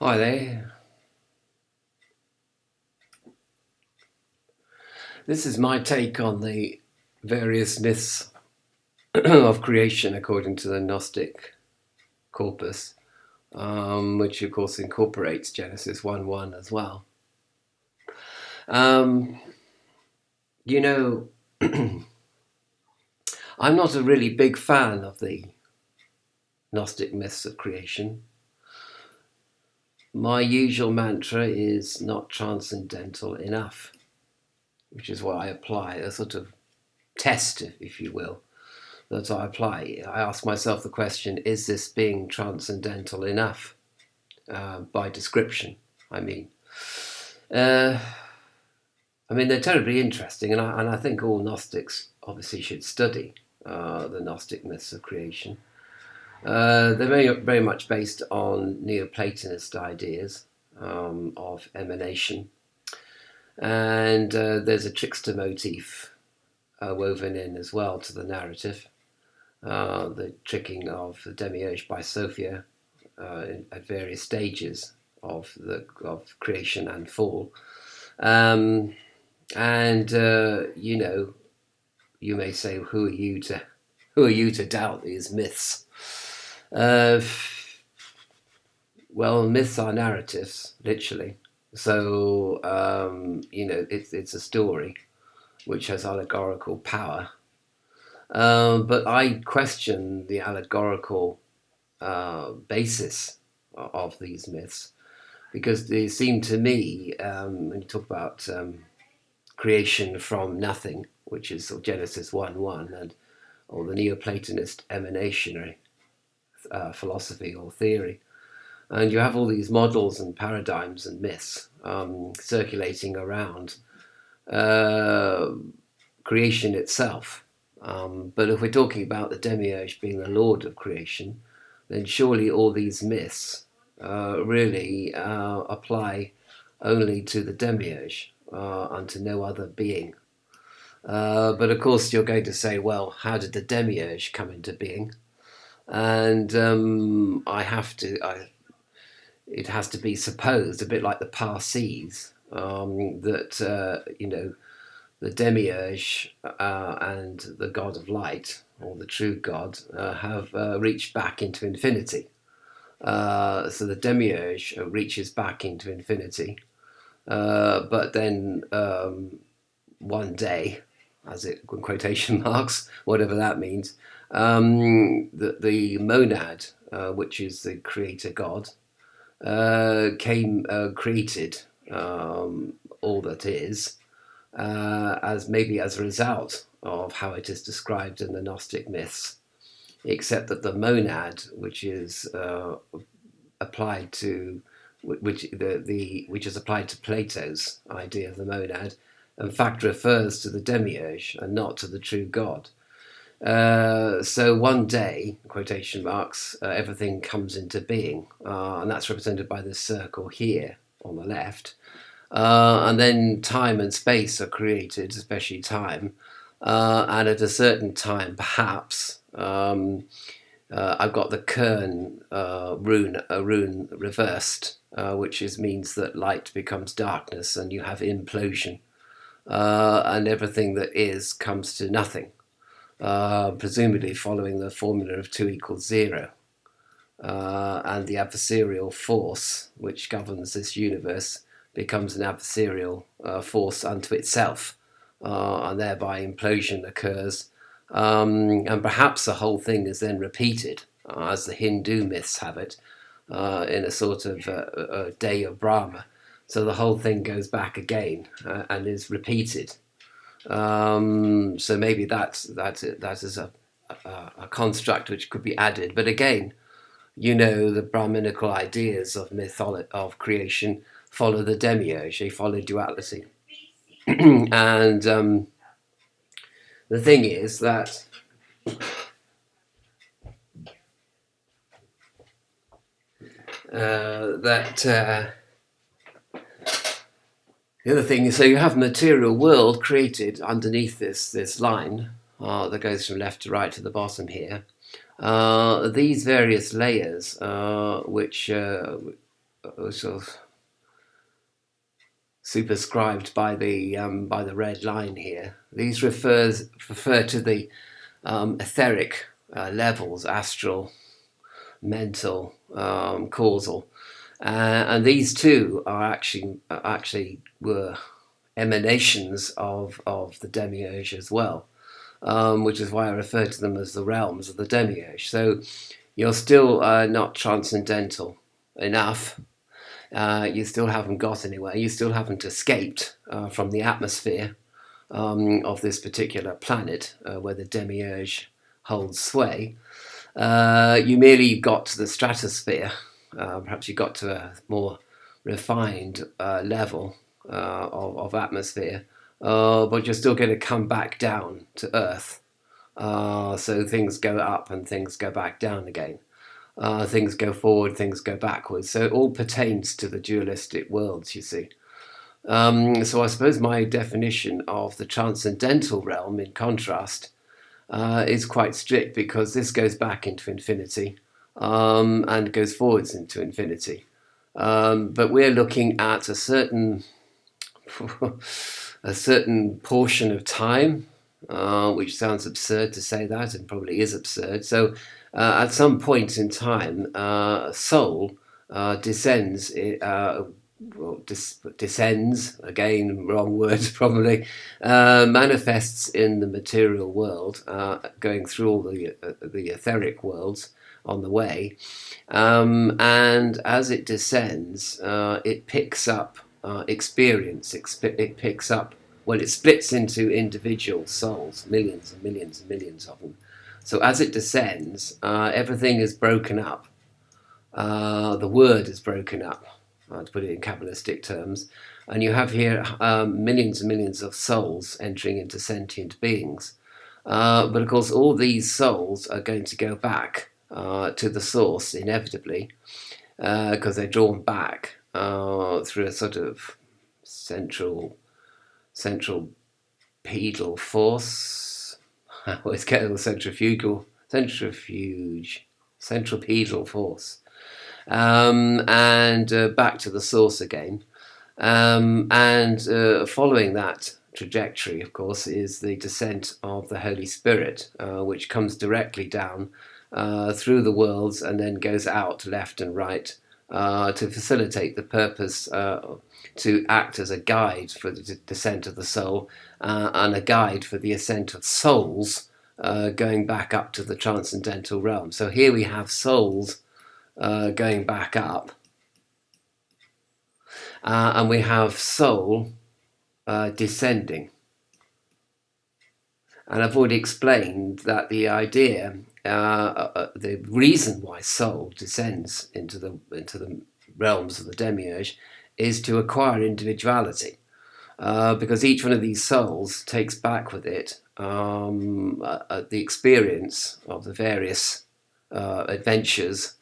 Hi there. This is my take on the various myths of creation according to the Gnostic corpus, which of course incorporates Genesis 1:1 as well. Um, you know, I'm not a really big fan of the Gnostic myths of creation. My usual mantra is not transcendental enough, which is what I apply, a sort of test, if you will, that I apply. I ask myself the question, is this being transcendental enough? By description, I mean. Uh, they're terribly interesting, and I think all Gnostics obviously should study the Gnostic myths of creation. They're very much based on neo-platonist ideas of emanation, and there's a trickster motif woven in as well to the narrative. The tricking of the demiurge by Sophia at various stages of creation and fall. And you may say, who are you to doubt these myths? Well, myths are narratives, literally. So it's a story which has allegorical power. But I question the allegorical basis of these myths, because they seem to me, when you talk about creation from nothing, which is Genesis 1:1, and or the Neoplatonist emanationary philosophy or theory, and you have all these models and paradigms and myths circulating around creation itself. But if we're talking about the demiurge being the lord of creation, then surely all these myths really apply only to the demiurge and to no other being. But of course, you're going to say, well, how did the demiurge come into being? And it has to be supposed, a bit like the Parsees, that the demiurge and the god of light, or the true god, have reached back into infinity. So the demiurge reaches back into infinity, but then one day, as it in quotation marks, whatever that means, the monad, which is the creator god, created all that is, as maybe as a result of how it is described in the Gnostic myths, except that the monad, which is applied to which is applied to Plato's idea of the monad, in fact refers to the demiurge and not to the true God. So one day, quotation marks, everything comes into being, and that's represented by this circle here on the left. And then time and space are created, especially time. And at a certain time, perhaps, I've got the Kern rune reversed, which means that light becomes darkness and you have implosion. And everything that is comes to nothing, presumably following the formula of 2 equals 0. And the adversarial force which governs this universe becomes an adversarial force unto itself, and thereby implosion occurs, and perhaps the whole thing is then repeated, as the Hindu myths have it, in a sort of a day of Brahma. So the whole thing goes back again and is repeated. So maybe that is a construct which could be added. But again, the Brahminical ideas of of creation follow the demiurge. They follow duality. And the thing is that the other thing is, so you have a material world created underneath this line that goes from left to right to the bottom here. These various layers, which sort of superscribed by the red line here. These refer to the etheric levels: astral, mental, causal, and these two are actually were emanations of the demiurge as well, which is why I refer to them as the realms of the demiurge. So you're still not transcendental enough. You still haven't got anywhere. You still haven't escaped from the atmosphere of this particular planet where the demiurge holds sway. You merely got to the stratosphere. Perhaps you got to a more refined level of atmosphere, but you're still going to come back down to Earth. So things go up and things go back down again. Things go forward, things go backwards. So it all pertains to the dualistic worlds, you see. So I suppose my definition of the transcendental realm, in contrast, is quite strict, because this goes back into infinity and goes forwards into infinity. But we're looking at a certain portion of time, which sounds absurd to say that, and probably is absurd. So at some point in time, soul descends. Descends, again, wrong words probably, manifests in the material world, going through all the etheric worlds on the way, and as it descends, it picks up experience. It picks up, well, it splits into individual souls, millions and millions and millions of them. So as it descends, everything is broken up. The word is broken up, to put it in Kabbalistic terms, and you have here millions and millions of souls entering into sentient beings. But of course, all these souls are going to go back to the source inevitably, because they're drawn back through a sort of central pedal force. I always get a centrifugal, centripetal force, and back to the source again. And following that trajectory, of course, is the descent of the Holy Spirit, which comes directly down through the worlds and then goes out left and right to facilitate the purpose, to act as a guide for the descent of the soul, and a guide for the ascent of souls going back up to the transcendental realm. So here we have souls going back up, and we have soul descending. And I've already explained that the idea, the reason why soul descends into the realms of the demiurge is to acquire individuality, because each one of these souls takes back with it the experience of the various adventures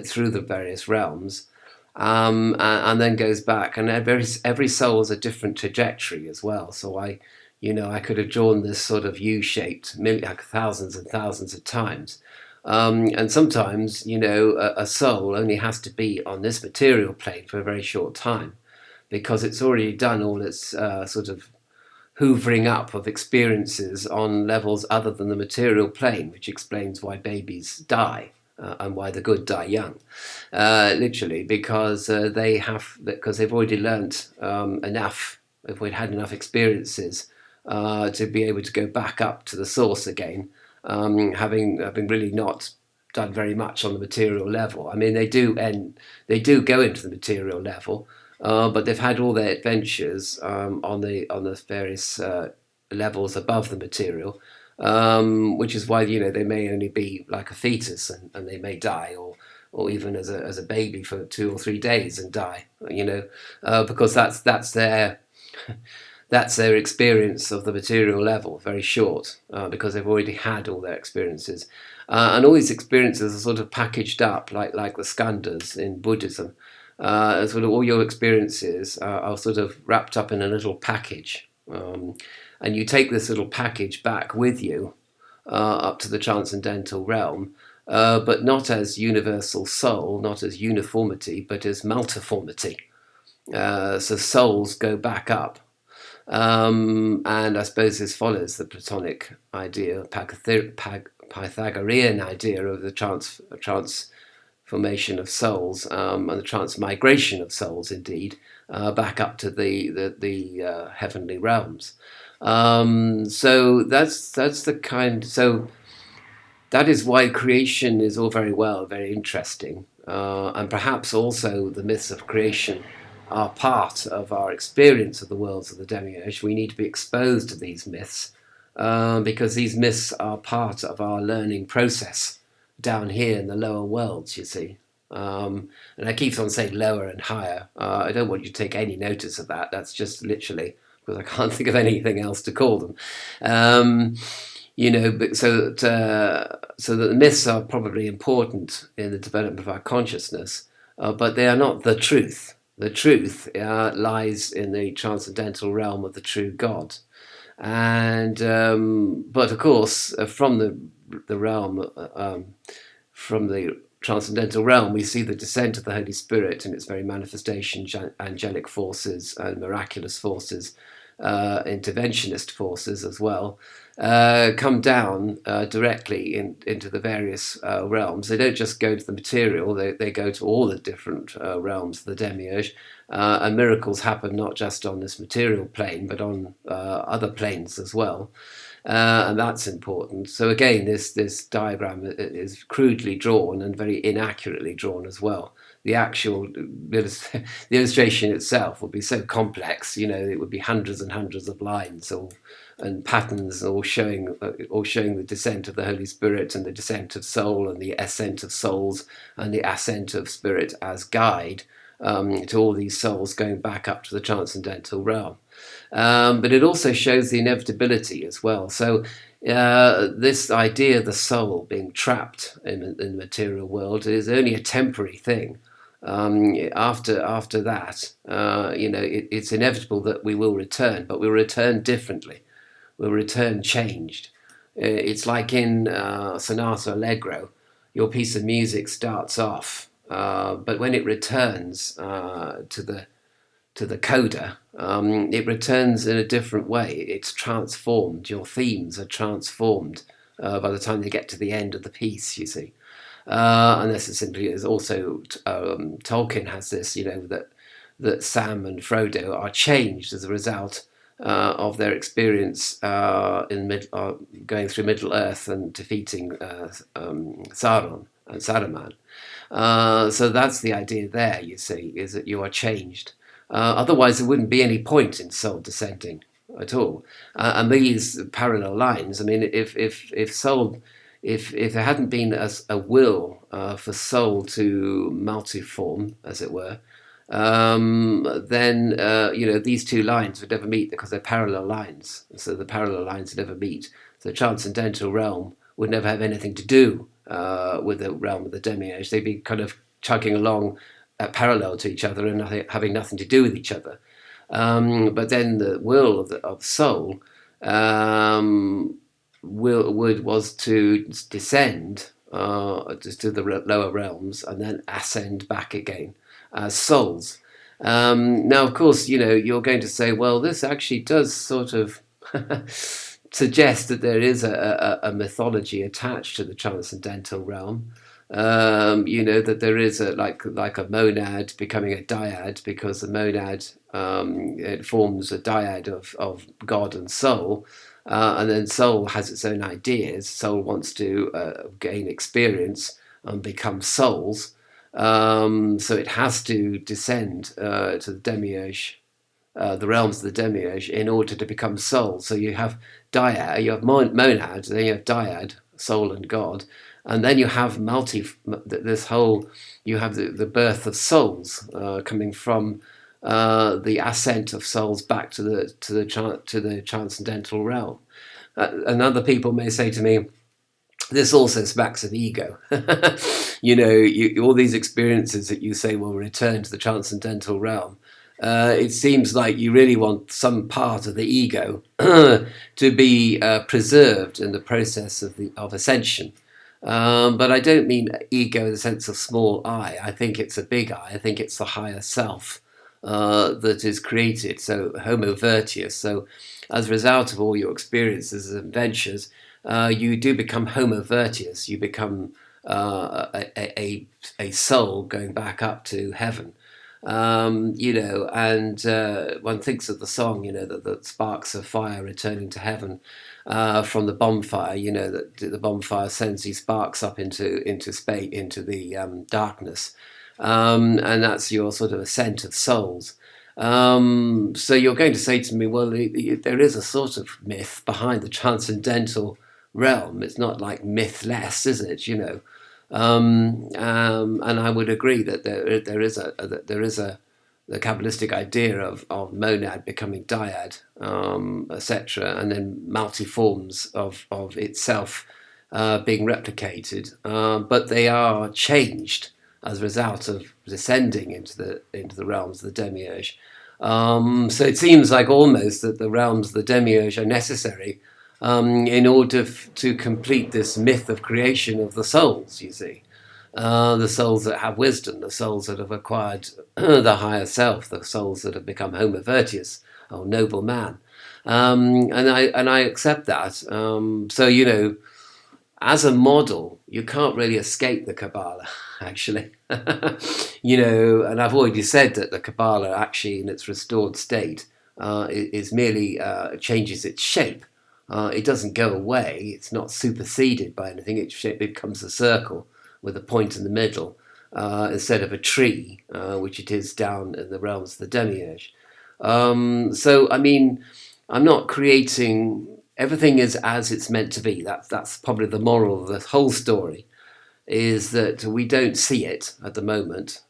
through the various realms, and then goes back. And every soul has a different trajectory as well. So I could have drawn this sort of U-shaped like thousands and thousands of times. And sometimes, a soul only has to be on this material plane for a very short time, because it's already done all its sort of hoovering up of experiences on levels other than the material plane, which explains why babies die. And why the good die young, literally, because they've already learnt enough. If we'd had enough experiences to be able to go back up to the source again, having really not done very much on the material level. I mean, they do go into the material level, but they've had all their adventures on the various levels above the material. Which is why they may only be like a fetus, and they may die, or even as a baby for 2 or 3 days and die. Because that's their experience of the material level, very short, because they've already had all their experiences, and all these experiences are sort of packaged up like the skandhas in Buddhism. Sort of all your experiences are sort of wrapped up in a little package. And you take this little package back with you up to the transcendental realm, but not as universal soul, not as uniformity, but as multiformity. So souls go back up. And I suppose this follows the Platonic idea, Pythagorean idea of the transformation of souls, and the transmigration of souls, indeed, back up to the heavenly realms. So that's the kind. So that is why creation is all very well, very interesting, and perhaps also the myths of creation are part of our experience of the worlds of the demiurge. We need to be exposed to these myths because these myths are part of our learning process down here in the lower worlds, you see. And I keep on saying lower and higher. I don't want you to take any notice of that. That's just literally because I can't think of anything else to call them. But so that the myths are probably important in the development of our consciousness, but they are not the truth. The truth lies in the transcendental realm of the true God, and but of course, from the realm, from the transcendental realm, we see the descent of the Holy Spirit and its very manifestations, angelic forces and miraculous forces, interventionist forces as well, come down directly into the various realms. They don't just go to the material, they go to all the different realms of the demiurge, and miracles happen not just on this material plane, but on other planes as well. And that's important. So again, this diagram is crudely drawn and very inaccurately drawn as well. The actual the illustration itself would be so complex, it would be hundreds and hundreds of lines and patterns all showing the descent of the Holy Spirit and the descent of soul and the ascent of souls and the ascent of spirit as guide to all these souls going back up to the transcendental realm. But it also shows the inevitability as well. So this idea of the soul being trapped in the material world is only a temporary thing. After that, it's inevitable that we will return, but we'll return differently. We'll return changed. It's like in Sonata Allegro, your piece of music starts off, but when it returns to the coda, it returns in a different way. It's transformed. Your themes are transformed by the time they get to the end of the piece, you see. And this is simply as also Tolkien has this, that Sam and Frodo are changed as a result of their experience going through Middle Earth and defeating Sauron and Saruman. So that's the idea there, you see, is that you are changed. Otherwise, there wouldn't be any point in soul descending at all. And these parallel lines, I mean, if there hadn't been a will for soul to multiform, as it were, then these two lines would never meet because they're parallel lines. So the parallel lines would never meet. So the transcendental realm would never have anything to do with the realm of the demiurge. They'd be kind of chugging along parallel to each other and having nothing to do with each other. But then the will of soul was to descend to the lower realms and then ascend back again as souls. Now, of course, you're going to say, well, this actually does sort of suggest that there is a mythology attached to the transcendental realm. That there is like a monad becoming a dyad because the monad it forms a dyad of God and soul, and then soul has its own ideas. Soul wants to gain experience and become souls, so it has to descend to the demiurge, the realms of the demiurge, in order to become soul. So you have dyad, you have monad, then you have dyad, soul and God. And then you have you have the birth of souls coming from the ascent of souls back to the transcendental realm. And other people may say to me, this also smacks of ego. All these experiences that you say will return to the transcendental realm. It seems like you really want some part of the ego to be preserved in the process of ascension. But I don't mean ego in the sense of small I. I think it's a big I. I think it's the higher self that is created. So homo virtuous. So as a result of all your experiences and adventures, you do become homo virtuous. You become a soul going back up to heaven. And one thinks of the song, that the sparks of fire returning to heaven from the bonfire. That the bonfire sends these sparks up into space, into the darkness, and that's your sort of ascent of souls. So you're going to say to me, well, there is a sort of myth behind the transcendental realm. It's not like mythless, is it? And I would agree that there is a the Kabbalistic idea of monad becoming dyad, etc., and then multiforms of itself being replicated, but they are changed as a result of descending into the realms of the demiurge. So it seems like almost that the realms of the demiurge are necessary in order to complete this myth of creation of the souls, you see. The souls that have wisdom, the souls that have acquired the higher self, the souls that have become homo virtuous, or noble man. And I accept that. So, as a model, you can't really escape the Kabbalah, actually. And I've already said that the Kabbalah, actually, in its restored state, is merely changes its shape. It doesn't go away. It's not superseded by anything. It becomes a circle with a point in the middle instead of a tree, which it is down in the realms of the demiurge. So, I mean, I'm not creating. Everything is as it's meant to be. That's probably the moral of the whole story, is that we don't see it at the moment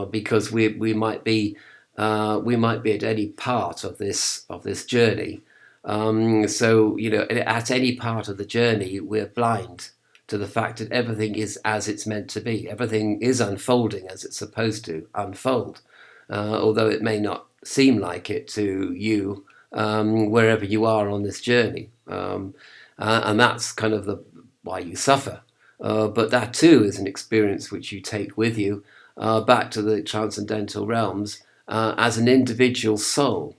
because we might be at any part of this journey. So, at any part of the journey, we're blind to the fact that everything is as it's meant to be. Everything is unfolding as it's supposed to unfold, although it may not seem like it to you wherever you are on this journey. And that's kind of why you suffer. But that too is an experience which you take with you back to the transcendental realms as an individual soul,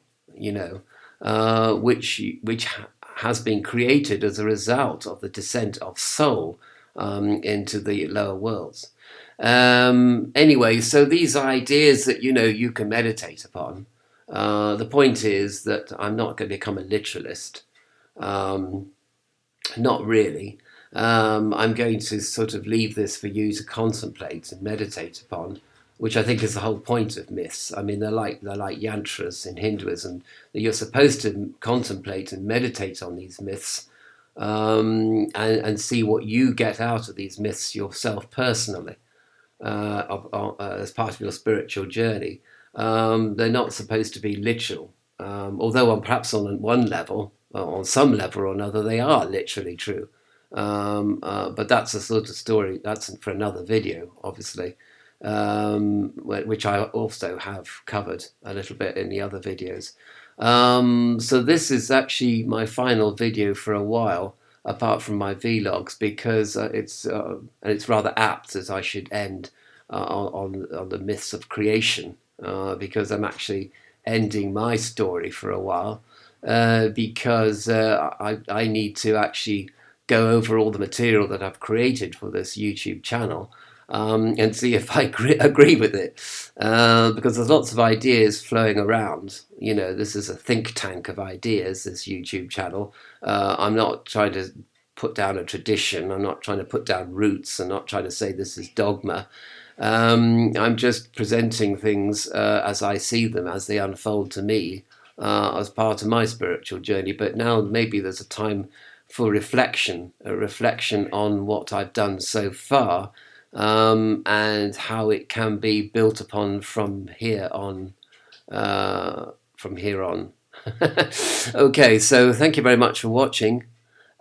which has been created as a result of the descent of soul into the lower worlds. Anyway, so these ideas that you can meditate upon. The point is that I'm not going to become a literalist. Not really. I'm going to sort of leave this for you to contemplate and meditate upon, which I think is the whole point of myths. I mean, they're like yantras in Hinduism, that you're supposed to contemplate and meditate on these myths and see what you get out of these myths yourself personally as part of your spiritual journey. They're not supposed to be literal, although perhaps on one level, on some level or another, they are literally true. But that's a sort of story, that's for another video, obviously, which I also have covered a little bit in the other videos. So this is actually my final video for a while, apart from my vlogs, because it's rather apt as I should end on the myths of creation, because I'm actually ending my story for a while, because I need to actually go over all the material that I've created for this YouTube channel and see if I agree with it, because there's lots of ideas flowing around. This is a think tank of ideas, this YouTube channel. I'm not trying to put down a tradition. I'm not trying to put down roots. I'm not trying to say this is dogma. I'm just presenting things as I see them, as they unfold to me, as part of my spiritual journey. But now maybe there's a time for reflection, a reflection on what I've done so far, and how it can be built upon from here on. Okay, so thank you very much for watching,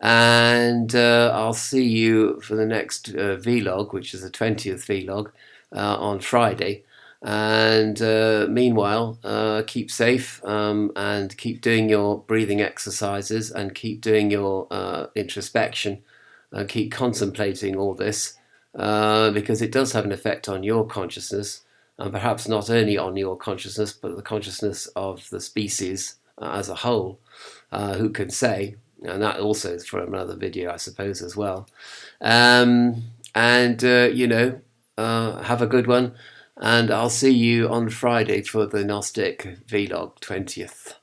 and I'll see you for the next vlog, which is the 20th vlog on Friday. And meanwhile, keep safe and keep doing your breathing exercises and keep doing your introspection and keep contemplating all this, because it does have an effect on your consciousness, and perhaps not only on your consciousness, but the consciousness of the species as a whole. Who can say? And that also is for another video, I suppose, as well. And have a good one. And I'll see you on Friday for the Gnostic Vlog 20th.